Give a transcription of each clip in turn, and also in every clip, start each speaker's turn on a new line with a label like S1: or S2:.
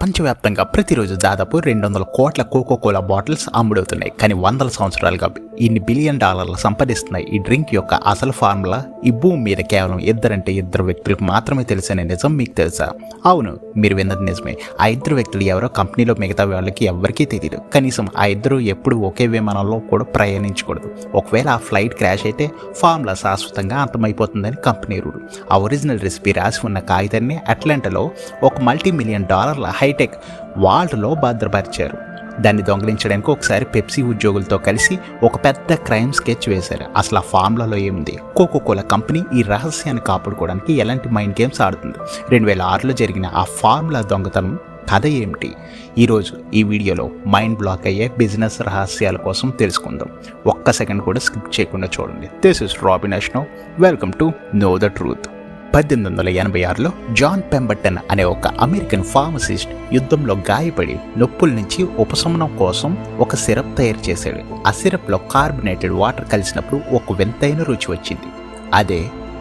S1: ప్రపంచవ్యాప్తంగా ప్రతిరోజు దాదాపు 200 కోట్ల కోకోకోలా బాటిల్స్ అమ్ముడవుతున్నాయి. కానీ వందల సంవత్సరాలుగా ఇన్ని బిలియన్ డాలర్లు సంపాదిస్తున్న ఈ డ్రింక్ యొక్క అసలు ఫార్ములా ఈ భూమి మీద కేవలం ఇద్దరు వ్యక్తులకు మాత్రమే తెలుసనే నిజం మీకు తెలుసా? అవును, మీరు విన్నది నిజమే. ఆ ఇద్దరు వ్యక్తులు ఎవరో కంపెనీలో మిగతా వాళ్ళకి ఎవరికీ తెలియదు. కనీసం ఆ ఇద్దరు ఎప్పుడు ఒకే విమానంలో కూడా ప్రయాణించకూడదు. ఒకవేళ ఆ ఫ్లైట్ క్రాష్ అయితే ఫార్ములా శాశ్వతంగా అంతమైపోతుందని కంపెనీ రూల్. ఆ ఒరిజినల్ రెసిపీ రాసి ఉన్న కాగితాన్ని అట్లాంటాలో ఒక $multi-million హైటెక్ వాల్ట్లో భద్రపరిచారు. దాన్ని దొంగిలించడానికి ఒకసారి పెప్సీ ఉద్యోగులతో కలిసి ఒక పెద్ద క్రైమ్ స్కెచ్ వేశారు. అసలు ఆ ఫార్ములాలో ఏముంది? కోకోకోలా కంపెనీ ఈ రహస్యాన్ని కాపాడుకోవడానికి ఎలాంటి మైండ్ గేమ్స్ ఆడుతుంది? 2006లో జరిగిన ఆ ఫార్ములా దొంగతనం కథ ఏమిటి? ఈరోజు ఈ వీడియోలో మైండ్ బ్లాక్ అయ్యే బిజినెస్ రహస్యాల కోసం తెలుసుకుందాం. ఒక్క సెకండ్ కూడా స్కిప్ చేయకుండా చూడండి. దిస్ ఇస్ రాబిన్ అష్నో. Welcome to know the truth. 1886లో జాన్ పెంబర్టన్ అనే ఒక అమెరికన్ ఫార్మసిస్ట్ యుద్ధంలో గాయపడి నొప్పుల నుంచి ఉపశమనం కోసం ఒక సిరప్ తయారు చేశాడు. ఆ సిరప్లో కార్బొనేటెడ్ వాటర్ కలిసినప్పుడు ఒక వింతైన రుచి వచ్చింది. అదే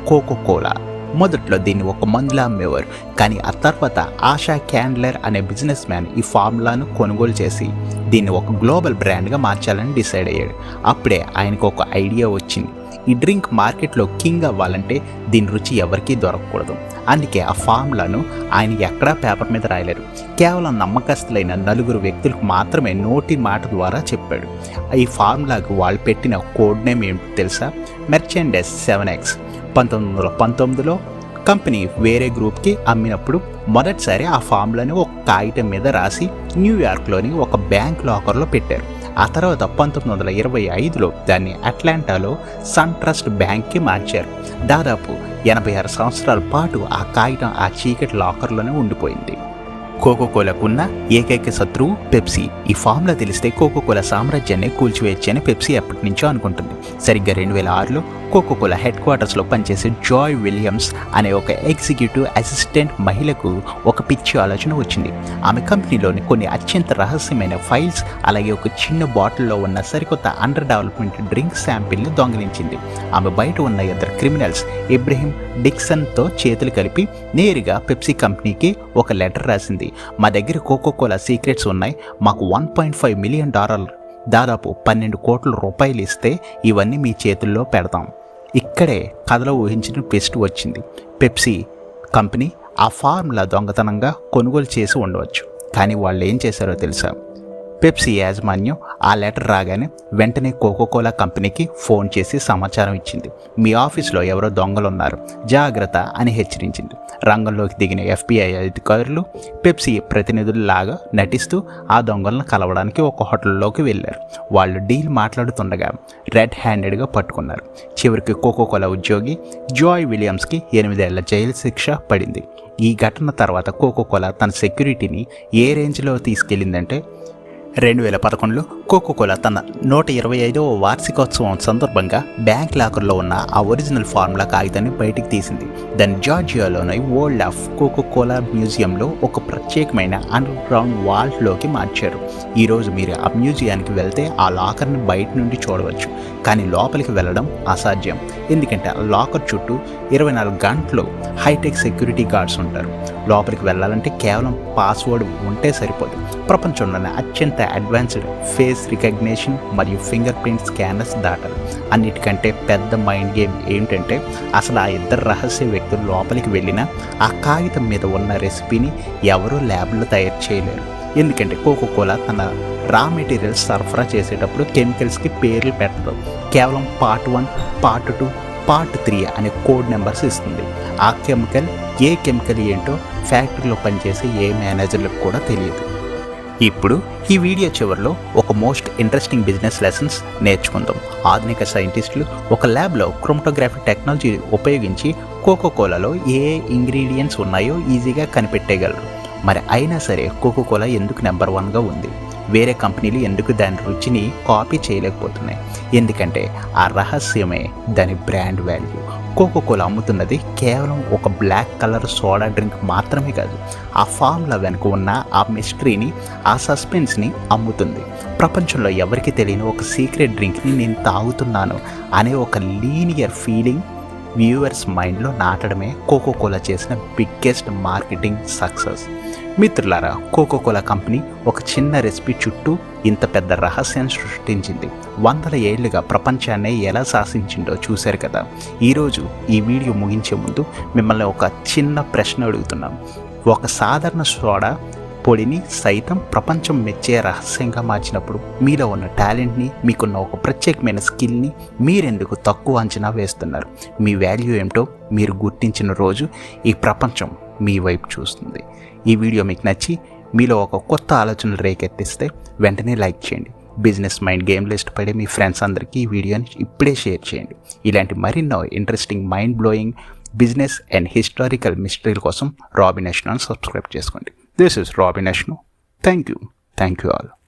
S1: కోకోకోలా. మొదట్లో దీన్ని ఒక మందులా అమ్మేవారు. కానీ ఆ తర్వాత ఆషా క్యాండ్లర్ అనే బిజినెస్ మ్యాన్ ఈ ఫార్ములాను కొనుగోలు చేసి దీన్ని ఒక గ్లోబల్ బ్రాండ్గా మార్చాలని డిసైడ్ అయ్యాడు. అప్పుడే ఆయనకు ఒక ఐడియా వచ్చింది. ఈ డ్రింక్ మార్కెట్లో కింగ్ అవ్వాలంటే దీని రుచి ఎవరికీ దొరకకూడదు. అందుకే ఆ ఫార్ములాను ఆయన ఎక్కడా పేపర్ మీద రాయలేరు. కేవలం నమ్మకస్తులైన 9 వ్యక్తులకు మాత్రమే నోటి మాట ద్వారా చెప్పాడు. ఈ ఫార్ములాకు వాళ్ళు పెట్టిన కోడ్ నేమ్ ఏమిటో తెలుసా? మెర్చెండెస్ 7X. 1919లో కంపెనీ వేరే గ్రూప్కి అమ్మినప్పుడు మొదటిసారి ఆ ఫార్ములాని ఒక కాగితం మీద రాసి న్యూయార్క్లోని ఒక బ్యాంక్ లాకర్లో పెట్టారు. ఆ తర్వాత 1925లో దాన్ని అట్లాంటాలో సన్ ట్రస్ట్ బ్యాంక్కి మార్చారు. దాదాపు 86 సంవత్సరాల పాటు ఆ కాగితం ఆ చీకటి లాకర్లోనే ఉండిపోయింది. కోకోకోలాకున్న ఏకైక శత్రువు పెప్సీ. ఈ ఫార్ములా తెలిస్తే కోకోకోలా సామ్రాజ్యాన్ని కూల్చివేయచ్చని పెప్సీ ఎప్పటి నుంచో అనుకుంటుంది. సరిగ్గా 2006లో కోకోకోలా హెడ్ క్వార్టర్స్లో పనిచేసే జాయ్ విలియమ్స్ అనే ఒక ఎగ్జిక్యూటివ్ అసిస్టెంట్ మహిళకు ఒక పిచ్చి ఆలోచన వచ్చింది. ఆమె కంపెనీలోని కొన్ని అత్యంత రహస్యమైన ఫైల్స్ అలాగే ఒక చిన్న బాటిల్లో ఉన్న సరికొత్త అండర్ డెవలప్మెంట్ డ్రింక్ శాంపిల్ని దొంగిలించింది. ఆమె బయట ఉన్న 2 క్రిమినల్స్ ఇబ్రహీం డిక్సన్తో చేతులు కలిపి నేరుగా పెప్సీ కంపెనీకి ఒక లెటర్ రాసింది. మా దగ్గర కోకోకోలా సీక్రెట్స్ ఉన్నాయి. మాకు $1.5 మిలియన్, దాదాపు 12 కోట్ల రూపాయలు ఇస్తే ఇవన్నీ మీ చేతుల్లో పెడతాం. ఇక్కడే కథలో ఊహించిన ట్విస్ట్ వచ్చింది. పెప్సీ కంపెనీ ఆ ఫార్ములా దొంగతనంగా కొనుగోలు చేసి ఉండవచ్చు. కానీ వాళ్ళు ఏం చేశారో తెలుసా? పెప్సీ యాజమాన్యం ఆ లెటర్ రాగానే వెంటనే కోకోకోలా కంపెనీకి ఫోన్ చేసి సమాచారం ఇచ్చింది. మీ ఆఫీస్లో ఎవరో దొంగలున్నారు, జాగ్రత్త అని హెచ్చరించింది. రంగంలోకి దిగిన FBI అధికారులు పెప్సీ ప్రతినిధుల్లాగా నటిస్తూ ఆ దొంగలను కలవడానికి ఒక హోటల్లోకి వెళ్ళారు. వాళ్ళు డీల్ మాట్లాడుతుండగా రెడ్ హ్యాండెడ్గా పట్టుకున్నారు. చివరికి కోకోకోలా ఉద్యోగి జాయ్ విలియమ్స్కి 8 ఏళ్ల జైలు శిక్ష పడింది. ఈ ఘటన తర్వాత కోకోకోలా తన సెక్యూరిటీని ఏ రేంజ్లో తీసుకెళ్ళిందంటే 2011లో కోకోకోలా తన 125వ వార్షికోత్సవం సందర్భంగా బ్యాంక్ లాకర్లో ఉన్న ఆ ఒరిజినల్ ఫార్ములా కాగితాన్ని బయటికి తీసింది. దాన్ని జార్జియాలోని వరల్డ్ ఆఫ్ కోకోకోలా మ్యూజియంలో ఒక ప్రత్యేకమైన అండర్ గ్రౌండ్ వాల్ట్లోకి మార్చారు. ఈరోజు మీరు ఆ మ్యూజియానికి వెళ్తే ఆ లాకర్ని బయట నుండి చూడవచ్చు. కానీ లోపలికి వెళ్ళడం అసాధ్యం. ఎందుకంటే ఆ లాకర్ చుట్టూ 24 గంటలు హైటెక్ సెక్యూరిటీ గార్డ్స్ ఉంటారు. లోపలికి వెళ్ళాలంటే కేవలం పాస్వర్డ్ ఉంటే సరిపోదు. ప్రపంచంలోనే అత్యంత అడ్వాన్స్డ్ ఫేస్ రికగ్నిషన్ మరియు ఫింగర్ ప్రింట్ స్కానర్స్ దాటాలి. అన్నిటికంటే పెద్ద మైండ్ గేమ్ ఏంటంటే అసలు ఆ 2 రహస్య వ్యక్తులు లోపలికి వెళ్ళినా ఆ కాగితం మీద ఉన్న రెసిపీని ఎవరూ ల్యాబ్లో తయారు చేయలేరు. ఎందుకంటే కోకోకోలా తన రా మెటీరియల్స్ సరఫరా చేసేటప్పుడు కెమికల్స్కి పేర్లు పెట్టదు. కేవలం పార్ట్ 1, పార్ట్ 2, పార్ట్ 3 అనే కోడ్ నెంబర్స్ ఇస్తుంది. ఆ ఏ కెమికల్ ఏంటో ఫ్యాక్టరీలో పనిచేసే ఏ మేనేజర్లకు కూడా తెలియదు. ఇప్పుడు ఈ వీడియో చివరిలో ఒక మోస్ట్ ఇంట్రెస్టింగ్ బిజినెస్ లెసన్స్ నేర్చుకుందాం. ఆధునిక సైంటిస్టులు ఒక ల్యాబ్లో క్రోమటోగ్రఫీ టెక్నాలజీ ఉపయోగించి కోకోకోలాలో ఏ ఇంగ్రీడియంట్స్ ఉన్నాయో ఈజీగా కనిపెట్టేయగలరు. మరి అయినా సరే కోకోకోలా ఎందుకు నెంబర్ 1గా ఉంది? వేరే కంపెనీలు ఎందుకు దాని రుచిని కాపీ చేయలేకపోతున్నాయి? ఎందుకంటే ఆ రహస్యమే దాని బ్రాండ్ వాల్యూ. కోకోకోలా అమ్ముతున్నది కేవలం ఒక బ్లాక్ కలర్ సోడా డ్రింక్ మాత్రమే కాదు. ఆ ఫార్ములా వెనుక ఉన్న ఆ మిస్టరీని, ఆ సస్పెన్స్ని అమ్ముతుంది. ప్రపంచంలో ఎవరికి తెలియని ఒక సీక్రెట్ డ్రింక్ని నేను తాగుతున్నాను అనే ఒక లీనియర్ ఫీలింగ్ వ్యూవర్స్ మైండ్లో నాటడమే కోకోకోలా చేసిన బిగ్గెస్ట్ మార్కెటింగ్ సక్సెస్. మిత్రులారా, కోకోకోలా కంపెనీ ఒక చిన్న రెసిపీ చుట్టూ ఇంత పెద్ద రహస్యాన్ని సృష్టించింది. వందల ఏళ్లుగా ప్రపంచాన్నే ఎలా శాసించిందో చూశారు కదా. ఈరోజు ఈ వీడియో ముగించే ముందు మిమ్మల్ని ఒక చిన్న ప్రశ్న అడుగుతున్నాం. ఒక సాధారణ సోడా పొడిని సైతం ప్రపంచం మెచ్చే రహస్యంగా మార్చినప్పుడు మీలో ఉన్న టాలెంట్ని, మీకున్న ఒక ప్రత్యేకమైన స్కిల్ని మీరెందుకు తక్కువ అంచనా వేస్తున్నారు? మీ వాల్యూ ఏమిటో మీరు గుర్తించిన రోజు ఈ ప్రపంచం మీ వైపు చూస్తుంది. ఈ వీడియో మీకు నచ్చి మీలో ఒక కొత్త ఆలోచనలు రేకెత్తిస్తే వెంటనే లైక్ చేయండి. బిజినెస్ మైండ్ గేమ్లో ఇష్టపడే మీ ఫ్రెండ్స్ అందరికీ ఈ వీడియోని ఇప్పుడే షేర్ చేయండి. ఇలాంటి మరెన్నో interesting, mind blowing business and historical మిస్టరీల కోసం రాబిన్ ఎష్నోని సబ్స్క్రైబ్ చేసుకోండి. This is Robin Ashno. Thank you all.